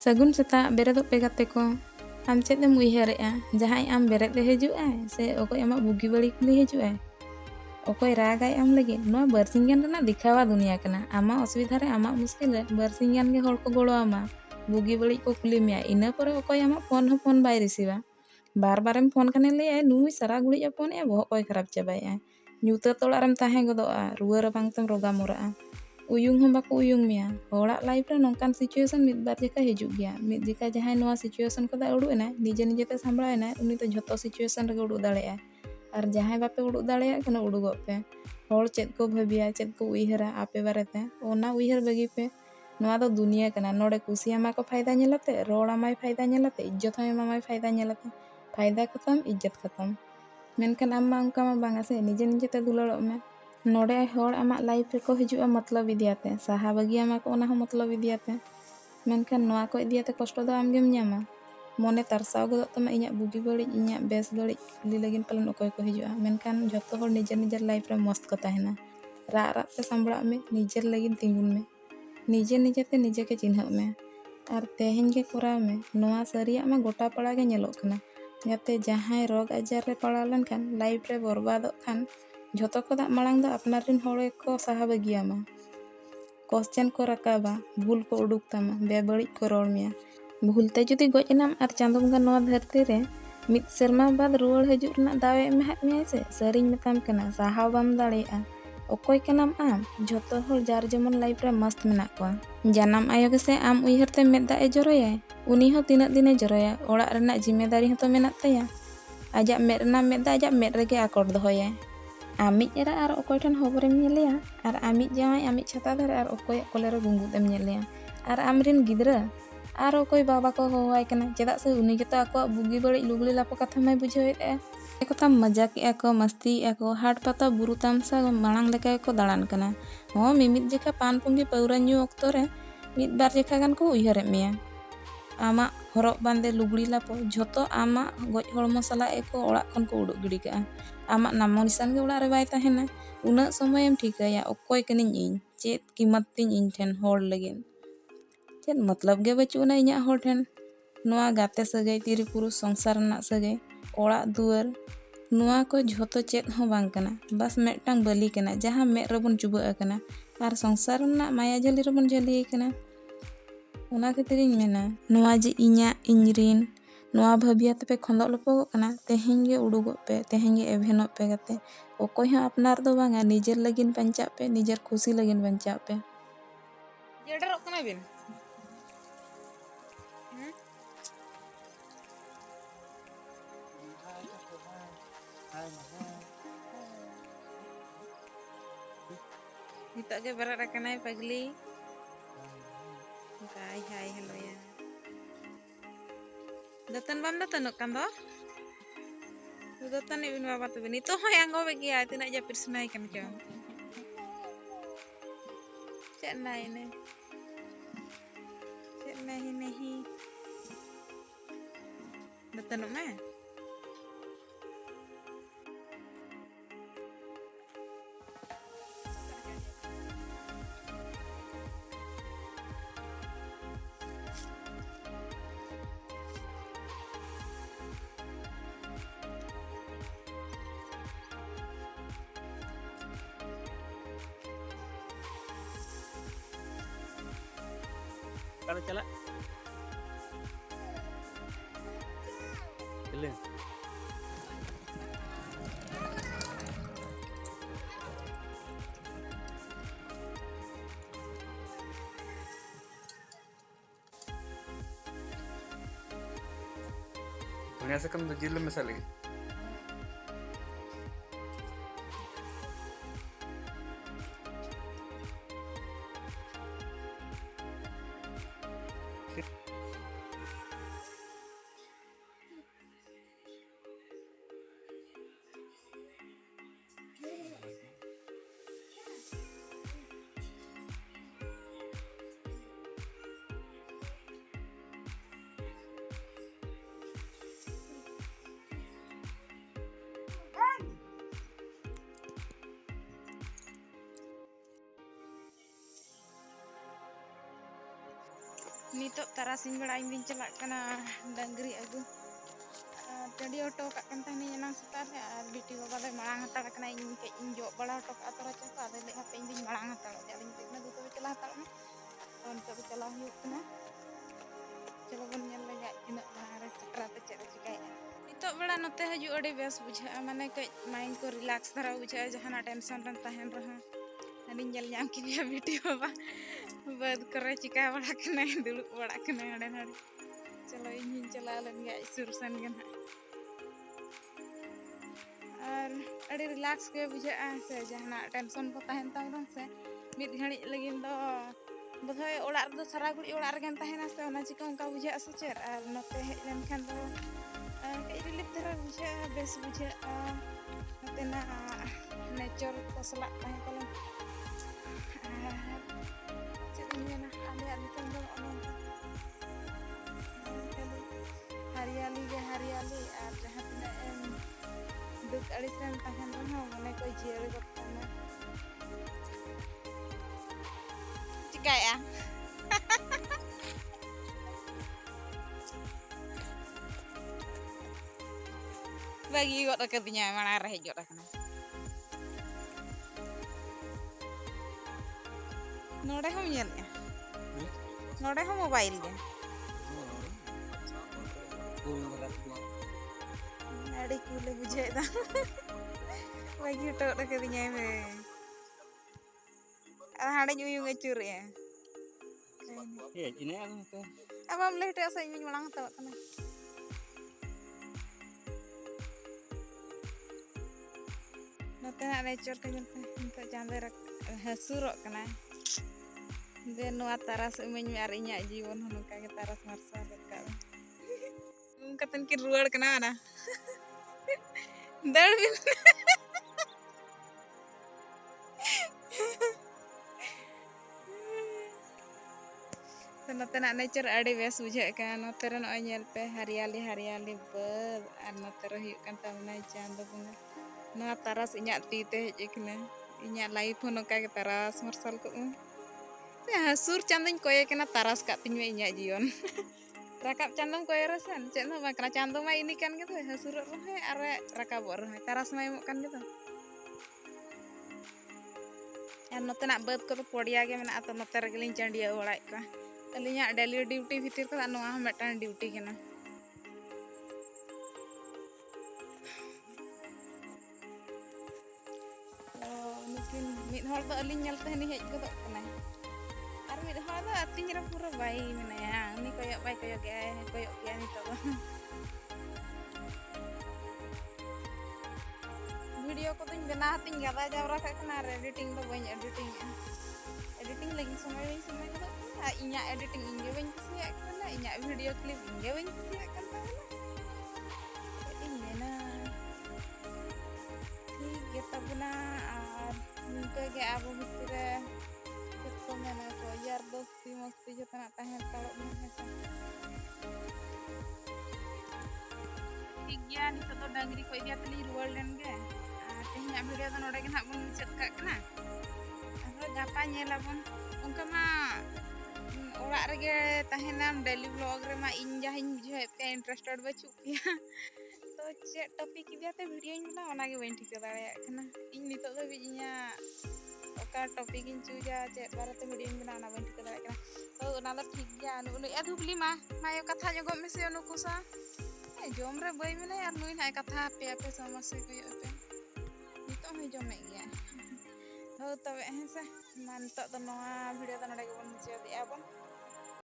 ᱥᱟᱹᱜᱩᱱ ᱥᱮᱛᱟᱜ ᱵᱮᱨᱮᱫᱚᱜ ᱯᱮ ᱜᱟᱛᱮ ᱠᱚ᱾ ᱟᱢ ᱪᱮᱫ ᱮᱢ ᱩᱭᱦᱟᱹᱨᱮᱜᱼᱟ? ᱡᱟᱦᱟᱸᱭ ᱟᱢ ᱵᱮᱨᱮᱫ ᱮ ᱦᱤᱡᱩᱜᱼᱟᱭ ᱥᱮ ᱚᱠᱚᱭ ᱟᱢᱟᱜ ᱵᱩᱜᱤ ᱵᱟᱹᱲᱤᱡ ᱠᱩᱞᱤ ᱦᱤᱡᱩᱜᱼᱟᱭ? ᱚᱠᱚᱭ ᱨᱟᱜᱟᱭ ᱟᱢ ᱞᱟᱹᱜᱤᱫ? ᱱᱚᱣᱟ ᱵᱟᱨᱥᱤᱧ ᱜᱟᱱ ᱨᱮᱱᱟᱜ ᱫᱮᱠᱷᱟᱣᱟ ᱫᱩᱱᱤᱭᱟᱹ ᱠᱟᱱᱟ। ᱟᱢᱟᱜ ᱚᱥᱩᱵᱤᱫᱷᱟ ᱨᱮ ᱟᱢᱟᱜ ᱢᱩᱥᱠᱤᱞ ᱨᱮ ᱵᱟᱨᱥᱤᱧ ᱜᱟᱱ ᱜᱮ ᱦᱚᱲ ᱠᱚ ᱜᱚᱲᱚ ᱟᱢᱟ। ᱵᱩᱜᱤ ᱵᱟᱹᱲᱤᱡ ᱠᱚ ᱠᱩᱞᱤ ᱢᱮᱭᱟ, ᱤᱱᱟᱹ ᱯᱚᱨᱮ ᱚᱠᱚᱭ ᱟᱢᱟᱜ ᱯᱷᱳᱱ ᱦᱚᱸ ᱯᱷᱳᱱ ᱵᱟᱭ ᱨᱤᱥᱤᱵᱟ। ᱵᱟᱨ ᱵᱟᱨᱮᱢ ᱯᱷᱳᱱ ᱠᱷᱟᱱᱮ ᱞᱟᱹᱭᱟᱭ ᱱᱩᱭ ᱥᱟᱨᱟ ᱜᱷᱩᱲᱤᱡ ᱮ ᱯᱷᱳᱱᱮᱜᱼᱟ, ᱵᱚᱦᱚᱜ ᱠᱚᱭ ᱠᱷᱟᱨᱟᱯ ᱪᱟᱵᱟᱭᱮᱜᱼᱟ। ᱧᱩᱛᱟᱹᱛ ᱚᱲᱟᱜ ᱨᱮᱢ ᱛᱟᱦᱮᱸ ᱜᱚᱫᱚᱜᱼᱟ, ᱨᱩᱣᱟᱹ ᱨᱟᱵᱟᱝ ᱛᱮᱢ ᱨᱳᱜᱟ ᱢᱳᱨᱟᱜᱼᱟ। ᱩᱭᱩᱝ ᱦᱚᱸ ᱵᱟᱠᱚ ᱩᱭᱩᱝ ᱢᱮᱭᱟ। ᱦᱚᱲᱟᱜ ᱞᱟᱭᱤᱯᱷ ᱨᱮ ᱱᱚᱝᱠᱟᱱ ᱥᱤᱪᱩᱭᱮᱥᱚᱱ ᱢᱤᱫ ᱵᱟᱨ ᱡᱮᱠᱷᱟ ᱦᱤᱡᱩᱜ ᱜᱮᱭᱟ। ᱢᱤᱫ ᱡᱮᱠᱷᱟ ᱡᱟᱦᱟᱸᱭ ᱱᱚᱣᱟ ᱥᱤᱪᱩᱭᱮᱥᱚᱱ ᱠᱷᱚᱱ ᱩᱰᱩᱠ ᱮᱱᱟᱭ, ᱱᱤᱡᱮ ᱱᱤᱡᱮᱛᱮ ᱥᱟᱢᱵᱲᱟᱣ ᱮᱱᱟᱭ, ᱩᱱᱤ ᱫᱚ ᱡᱷᱚᱛᱚ ᱥᱤᱪᱩᱭᱮᱥᱚᱱ ᱨᱮᱜᱮ ᱩᱰᱩᱠ ᱫᱟᱲᱮᱭᱟᱜᱼᱟᱭ। ᱟᱨ ᱡᱟᱦᱟᱸᱭ ᱵᱟᱯᱮ ᱩᱰᱩᱠ ᱫᱟᱲᱮᱭᱟᱜ ᱠᱟᱱᱟ, ᱩᱰᱩᱠᱚᱜ ᱯᱮ। ᱦᱚᱲ ᱪᱮᱫ ᱠᱚ ᱵᱷᱟᱹᱵᱤᱭᱟ, ᱪᱮᱫ ᱠᱚ ᱩᱭᱦᱟᱹᱨᱟ ᱟᱯᱮ ᱵᱟᱨᱮᱛᱮ, ᱚᱱᱟ ᱩᱭᱦᱟᱹᱨ ᱵᱟᱹᱜᱤ ᱯᱮ। ᱱᱚᱣᱟ ᱫᱚ ᱫᱩᱱᱤᱭᱟᱹ ᱠᱟᱱᱟ। ᱱᱚᱰᱮ ᱠᱩᱥᱤ ᱟᱢᱟᱠᱚ ᱯᱷᱟᱭᱫᱟ ᱧᱮᱞᱟᱛᱮ, ᱨᱚᱲ ᱟᱢᱟᱭ ᱯᱷᱟᱭᱫᱟ ᱧᱮᱞᱟᱛᱮ, ᱤज्ᱡᱚᱛ ᱦᱚᱸ ᱮᱢᱟᱢᱟᱭ ᱯᱷᱟᱭᱫᱟ ᱧᱮᱞᱟᱛᱮ। ᱯᱷᱟᱭᱫᱟ ᱠᱷᱟᱛᱟᱢ, ᱤज्ᱡᱚᱛ ᱠᱷᱟᱛᱟᱢ। ᱢᱮᱱᱠᱷᱟᱱ ᱟᱢ ᱢᱟ ᱚᱱᱠᱟ ᱢᱟ ᱵᱟᱝᱟ ᱥᱮ, ᱱᱤᱡᱮ ᱱᱤᱡᱮᱛᱮ ᱫᱩᱞᱟᱹᱲᱚᱜ ᱢᱮ। ᱱᱚᱰᱮ ᱦᱚᱲ ᱟᱢᱟᱜ ᱞᱟᱭᱤᱯᱷ ᱨᱮᱠᱚ ᱦᱤᱡᱩᱜᱼᱟ ᱢᱚᱛᱞᱚᱵ ᱤᱫᱤᱭᱟᱛᱮ, ᱥᱟᱦᱟ ᱵᱟᱹᱜᱤᱭᱟᱢᱟᱠᱚ ᱚᱱᱟ ᱦᱚᱸ ᱢᱚᱛᱞᱚᱵ ᱤᱫᱤᱭᱟᱛᱮ। ᱢᱮᱱᱠᱷᱟन ᱱᱚᱣᱟ ᱠᱚ ᱤᱫᱤᱭᱟᱛᱮ ᱠᱚᱥᱴᱚ ᱫᱚ ᱟᱢᱜᱮᱢ ᱧᱟᱢᱟ। ᱢᱚᱱᱮ ᱛᱟᱨᱥᱟᱣ ᱜᱚᱫᱚᱜ ᱛᱟᱢᱟ, ᱤᱧᱟᱹᱜ ᱵᱩᱜᱤ ᱵᱟᱹᱲᱤᱡ, ᱤᱧᱟᱹᱜ ᱵᱮᱥ ᱵᱟᱹᱲᱤᱡ ᱠᱩᱞᱤ ᱞᱟᱹᱜᱤᱫ ᱯᱟᱞᱮᱱ ᱚᱠᱚᱭ ᱠᱚ ᱦᱤᱡᱩᱜᱼᱟ। ᱢᱮᱱᱠᱷᱟन ᱡᱷᱚᱛᱚ ᱦᱚᱲ ᱱᱤᱡᱮᱨ ᱱᱤᱡᱮᱨ ᱞᱟᱭᱤᱯᱷ ᱨᱮ ᱢᱚᱥᱛ ᱠᱚ ᱛᱟᱦᱮᱱᱟ। ᱨᱟᱜ ᱨᱟᱜ ᱛᱮ ᱥᱟᱢᱵᱲᱟᱜ ᱢᱮ, ᱱᱤᱡᱮᱨ ᱞᱟᱹᱜᱤᱫ ᱛᱤᱸᱜᱩᱱ ᱢᱮ। ᱱᱤᱡᱮ ᱱᱤᱡᱮᱛᱮ ᱱᱤᱡᱮকে ᱪᱤᱱᱦᱟᱹᱜ ᱢᱮ। ᱟᱨ ᱛᱮᱦᱮᱧ ᱜᱮ ᱠᱚᱨᱟᱣ ᱢᱮ। ᱱᱚᱣᱟ ᱥᱟᱹᱨᱤᱭᱟᱜ ᱢᱟ ᱜᱚᱴᱟ ᱯᱟᱲᱟ ᱜᱮ ᱧᱮᱞᱚᱜ ᱠᱟᱱᱟ। ᱡᱟᱛᱮ ᱡᱟᱦᱟᱸᱭ ᱨᱳᱜᱽ ᱟᱡᱟᱨ ᱨᱮ ᱯᱟᱲᱟᱣ ᱞᱮᱱᱠᱷᱟᱱ, ᱞᱟᱭᱤᱯᱷ ᱨᱮ ᱵᱚᱨᱵᱟᱫᱚᱜ ᱠᱷᱟᱱ, ᱡᱷᱚᱛᱚ ᱠᱷᱚᱱᱟᱜ ᱢᱟᱲᱟᱝ ᱫᱚ ᱟᱯᱱᱟᱨ ᱨᱮᱱ ᱦᱚᱲ ᱜᱮᱠᱚ ᱥᱟᱦᱟ ᱵᱟᱹᱜᱤᱭᱟᱢᱟ। ᱠᱚᱥᱪᱮᱱ ᱠᱚ ᱨᱟᱠᱟᱵᱟ, ᱵᱷᱩᱞ ᱠᱚ ᱩᱰᱩᱠ ᱛᱟᱢᱟ, ᱵᱮᱵᱟᱹᱲᱤᱡ ᱠᱚ ᱨᱚᱲ ᱢᱮᱭᱟ। ᱵᱷᱩᱞᱛᱮ ᱡᱩᱫᱤ ᱜᱚᱡ ᱮᱱᱟᱢ ᱟᱨ ᱪᱟᱸᱫᱳ ᱵᱚᱸᱜᱟ ᱱᱚᱣᱟ ᱫᱷᱟᱹᱨᱛᱤ ᱨᱮ ᱢᱤᱫ ᱥᱮᱨᱢᱟ ᱵᱟᱫ ᱨᱩᱣᱟᱹᱲ ᱦᱤᱡᱩᱜ ᱨᱮᱱᱟᱜ ᱫᱟᱣᱮ ᱮᱢᱟᱦᱟᱜ ᱢᱮᱭᱟᱭ ᱥᱮ, ᱥᱟᱹᱨᱤᱧ ᱢᱮᱛᱟᱢ ᱠᱟᱱᱟ ᱥᱟᱦᱟᱣ ᱵᱟᱢ ᱫᱟᱲᱮᱭᱟᱜᱼᱟ। ᱚᱠᱚᱭ ᱠᱟᱱᱟᱢ ᱟᱢ? ᱡᱷᱚᱛᱚ ᱦᱚᱲ ᱡᱟᱨ ᱡᱮᱢᱚᱱ ᱞᱟᱭᱤᱯᱷ ᱨᱮ ᱢᱟᱥᱛ ᱢᱮᱱᱟᱜ ᱠᱚᱣᱟ। ᱡᱟᱱᱟᱢ ᱟᱭᱳ ᱜᱮᱥᱮ ᱟᱢ ᱩᱭᱦᱟᱹᱨ ᱛᱮ ᱢᱮᱫ ᱫᱟᱜ ᱮ ᱡᱚᱨᱚᱭᱟᱭ, ᱩᱱᱤ ᱦᱚᱸ ᱛᱤᱱᱟᱹᱜ ᱫᱤᱱᱮ ᱡᱚᱨᱚᱭᱟ? ᱚᱲᱟᱜ ᱨᱮᱱᱟᱜ ᱡᱤᱢᱮᱫᱟᱨᱤ ᱦᱚᱸᱛᱚ ᱢᱮᱱᱟᱜ ᱛᱟᱭᱟ। ᱟᱡᱟᱜ ᱢᱮᱫ ᱨᱮᱱᱟᱜ ᱢᱮᱫ ᱫᱚ ᱟᱡᱟᱜ ᱢᱮᱫ ᱨᱮᱜᱮ ᱟᱠᱚᱴ ᱫᱚᱦᱚᱭᱟᱭ। ᱟᱢᱤᱡ ᱮᱨᱟ ᱟᱨ ᱚᱠᱚᱭ ᱴᱷᱮᱱ ᱦᱚᱵᱚᱨᱮᱢ ᱧᱮᱞᱮᱭᱟ? ᱟᱨ ᱟᱢᱤᱡ ᱡᱟᱶᱟᱭ ᱟᱢᱤᱡ ᱪᱷᱟᱛᱟ ᱫᱷᱟᱨᱮ ᱟᱨ ᱚᱠᱚᱭᱟᱜ ᱠᱚᱞᱮ ᱨᱮ ᱜᱩᱸᱜᱩᱫ ᱮᱢ ᱧᱮᱞᱮᱭᱟ? ᱟᱨ ᱟᱢᱨᱮᱱ ᱜᱤᱫᱽᱨᱟᱹ ᱟᱨ ᱚᱠᱚᱭ ᱵᱟᱵᱟ ᱠᱚ ᱦᱚᱦᱚᱣᱟᱭ ᱠᱟᱱᱟ? ᱪᱮᱫᱟᱜ ᱥᱮ ᱩᱱᱤ ᱜᱮᱛᱚ ᱟᱠᱚᱣᱟᱜ ᱵᱩᱜᱤ ᱵᱟᱹᱲᱤᱡ ᱞᱩᱜᱽᱲᱤ ᱞᱟᱯᱚ ᱠᱟᱛᱷᱟ ᱢᱟᱭ ᱵᱩᱡᱷᱟᱹᱣᱮᱫᱼᱟ। ᱠᱚᱛᱟᱢ ᱢᱟᱡᱟᱠᱮᱜᱼᱟ ᱠᱚ, ᱢᱟᱥᱛᱤᱭᱮᱜᱼᱟ ᱠᱚ, ᱦᱟᱴ ᱯᱟᱛᱟ ᱵᱩᱨᱩ ᱛᱟᱢᱥᱟ ᱢᱟᱲᱟᱝ ᱞᱮᱠᱟ ᱜᱮᱠᱚ ᱫᱟᱬᱟᱱ ᱠᱟᱱᱟ। ᱦᱚᱸ ᱢᱤᱢᱤᱫ ᱡᱮᱠᱷᱟ ᱯᱟᱱ ᱯᱩᱸᱜᱤ ᱯᱟᱹᱣᱨᱟᱹ ᱧᱩ ᱚᱠᱛᱚ ᱨᱮ ᱢᱤᱫ ᱵᱟᱨ ᱡᱮᱠᱷᱟ ᱜᱟᱱ ᱠᱚ ᱩᱭᱦᱟᱹᱨᱮᱫ ᱢᱮᱭᱟ। ᱟᱢᱟᱜ ᱦᱚᱨᱚᱜ ᱵᱟᱸᱫᱮ, ᱞᱩᱜᱽᱲᱤ ᱞᱟᱯᱚ ᱡᱷᱚᱛᱚ ᱟᱢᱟᱜ ᱜᱚᱡ ᱦᱚᱲᱢᱚ ᱥᱟᱞᱟᱜ ᱜᱮᱠᱚ ᱚᱲᱟᱜ ᱠᱷᱚᱱ ᱠᱚ ᱩᱰᱩᱠ ᱜᱤᱰᱤ ᱠᱟᱜᱼᱟ। ᱟᱢᱟᱜ ᱱᱟᱢᱚ ᱱᱤᱥᱟᱹᱱ ᱜᱮ ᱚᱲᱟᱜ ᱨᱮ ᱵᱟᱭ ᱛᱟᱦᱮᱱᱟ। ᱩᱱᱟᱹᱜ ᱥᱚᱢᱚᱭᱮᱢ ᱴᱷᱤᱠᱟᱹᱭᱟ ᱚᱠᱚᱭ ᱠᱟᱹᱱᱟᱹᱧ ᱤᱧ, ᱪᱮᱫ ᱠᱤᱢᱟᱹᱛ ᱛᱤᱧ ᱤᱧ ᱴᱷᱮᱱ ᱦᱚᱲ ᱞᱟᱹᱜᱤᱫ। ᱪᱮᱫ ᱢᱚᱛᱞᱚᱵ ᱜᱮ ᱵᱟᱹᱪᱩᱜ ᱟᱱᱟ ᱤᱧᱟᱹᱜ ᱦᱚᱲ ᱴᱷᱮᱱ। ᱱᱚᱣᱟ ᱜᱟᱛᱮ ᱥᱟᱹᱜᱟᱹᱭ, ᱛᱤᱨᱤ ᱯᱩᱨᱩᱥ ᱥᱚᱝᱥᱟᱨ ᱨᱮᱱᱟᱜ ᱥᱟᱹᱜᱟᱹᱭ, ᱚᱲᱟᱜ ᱫᱩᱣᱟᱹᱨ, ᱱᱚᱣᱟ ᱠᱚ ᱡᱷᱚᱛᱚ ᱪᱮᱫ ᱦᱚᱸ ᱵᱟᱝ ᱠᱟᱱᱟ। ᱵᱟᱥ ᱢᱤᱫᱴᱟᱝ ᱵᱟᱹᱞᱤ ᱠᱟᱱᱟ ᱡᱟᱦᱟᱸ ᱢᱮᱫ ᱨᱮᱵᱚᱱ ᱪᱩᱵᱟᱹᱜ ᱟᱠᱟᱱᱟ ᱟᱨ ᱥᱚᱝᱥᱟᱨ ᱨᱮᱱᱟᱜ ᱢᱟᱭᱟ ᱡᱷᱟᱹᱞᱤ ᱨᱮᱵᱚᱱ ᱡᱷᱟᱹᱞᱤ ᱟᱠᱟᱱᱟ। ᱚᱱᱟ ᱠᱷᱟᱹᱛᱤᱨᱤᱧ ᱢᱮᱱᱟ, ᱱᱚᱣᱟ ᱡᱮ ᱤᱧᱟᱹᱜ, ᱤᱧᱨᱤᱱ, ᱱᱚᱣᱟ ᱵᱷᱟᱹᱵᱤᱭᱟᱛᱮ ᱯᱮ ᱠᱷᱚᱸᱫᱚᱜ ᱞᱚᱯᱚᱜᱚᱜ ᱠᱟᱱᱟ, ᱛᱮᱦᱮᱧ ᱜᱮ ᱩᱰᱩᱠᱚᱜ ᱯᱮ, ᱛᱮᱦᱮᱧ ᱜᱮ ᱮᱵᱷᱮᱱᱚᱜ ᱯᱮ ᱜᱟᱛᱮ। ᱚᱠᱚᱭ ᱦᱚᱸ ᱟᱯᱱᱟᱨ ᱫᱚ ᱵᱟᱝᱟ, ᱱᱤᱡᱮᱨ ᱞᱟᱹᱜᱤᱫ ᱵᱟᱧᱪᱟᱜ ᱯᱮ, ᱱᱤᱡᱮᱨ ᱠᱷᱩᱥᱤ ᱞᱟᱹᱜᱤᱫ ᱵᱟᱧᱪᱟᱜ ᱯᱮ। ᱡᱮᱰᱮᱨᱚᱜ ᱠᱟᱱᱟ ᱵᱤᱱ? Nitok ge berat akanay pagli. Hai hai hello ya. Datan bam datanok kan do? Datan ibin baba tu bin. Itu hoy anggo begi ya, tina ja pirsunai kan chong. Cek nai ne. Cek nahi nahi. Datanok me? Kalau cala Kelen. Punya sekam tu jilu masalik. Nitok tarasing bela ingin celak kena dangri agu. Tadi auto kak kentah ni nang setar ya biti baba le marang hatal kena ingin ke injo bala auto atau raca ka ada le hape ingin marang hatal jadi ingin na duto celah hatal mah ton to celah yuk kena coba bon nyel le gak tina mare setra te cek cikai nitok bela note haju ade bes bujha mane ke main ko relax dhara bujha jahana tension ran tahen raha ani nyel nyam kinia biti baba bad करे चिका बड़ा कने दुलुक बड़ा कने हड़े हड़े चलो इन चला लन गया Sursand gun और अड़ी रिलैक्स के बुझा से जहाना टेंशन को तहन ताम से मिद घड़ी लगिन दो बधय ओड़ा दो सारा गुड़ी ओड़ा रगन तहना से ओना चिका उनका बुझा से चेर और नते हेज लेन खान दो के रिलीफ धरा बुझा बेस बुझा नते ना नेचर को सला तहन कलम हरियाली और जहाँ तना दुख अड़िस रन तहन रहा मने कोई जियर गतना चिकाया bagi got dekatnya mana arah hijau kena node hom nyelnya node hom mobile nya ada kule bujai dah lagi tok dekatnya me ada nyuyung ngecur ya ini aku tuh apa boleh tak saya nyuyung malang tahu kena nate nak necor kan untuk jamber hasurok kena dia nuat taras menyuar inyak jiwon hunu kayak taras marsal dekat katan kin ruar kena mana Darwin नते ना nature अड़ी base बुझे का नते रे नय nail पे हरियाली हरियाली बद आर नते रे हुयु कान तामना चांदो बंगा ना तारास इन्या तीते हेज कने इन्या लाइफ हो नका के तारास मार्शल को हसुर चांदों कोये कना तारास का तिन इन्या जीवन rakap candom koye rasan cek no makna candom mah ini kan gitu hasur rohe are rakap rohe taras mah emok kan gitu an note nak beut ko to podia ge mena ato note regelin chandia orai ka alinya daily duty bhitir ko anu ah metan duty kena mungkin mid hol to alin nyal teh ni hej ko to kena ar mid hol to ating ra pura bai mena ya ini koyok bai koyok ya ni to video ko tuh bena hating gada jawra ka kena editing do banyak editing lagi sampai ko inya editing inge ban kusia kana inya video clip inge ban kusia kana ini na ठीक है तब ना और उनके के अब मित्र तो मैंने को यार दोस्ती मस्ती जो तना तहन तड़प में है ठीक गया नि तो डांगरी को इदिया तली रुवाल लेन गे तेहना वीडियो तो नोडे के ना बन सेट का कना और गापा नेलाबन उनका मा ओड़ा रेगे तहनाम डेली व्लॉग रे मा इन जाहिन बुझे पे इंटरेस्टेड बचु किया तो चे टॉपिक इदियाते वीडियो इन बना ओना गे बन ठीक दाड़े कना इन नितो दो बिजिया ओका टॉपिक इन चूजा चे बारते वीडियो इन बना ओना बन ठीक दाड़े कना तो ओना लो ठीक गया नु अधुबली मा मायो कथा जगो मेसे अनुकुसा जोम रे बई मने यार नुई ना कथा पे समस्या को पे नितो में जमे गया हो तबे हेसे मान तो नवा वीडियो तो नडे बन मुचाद दिया बन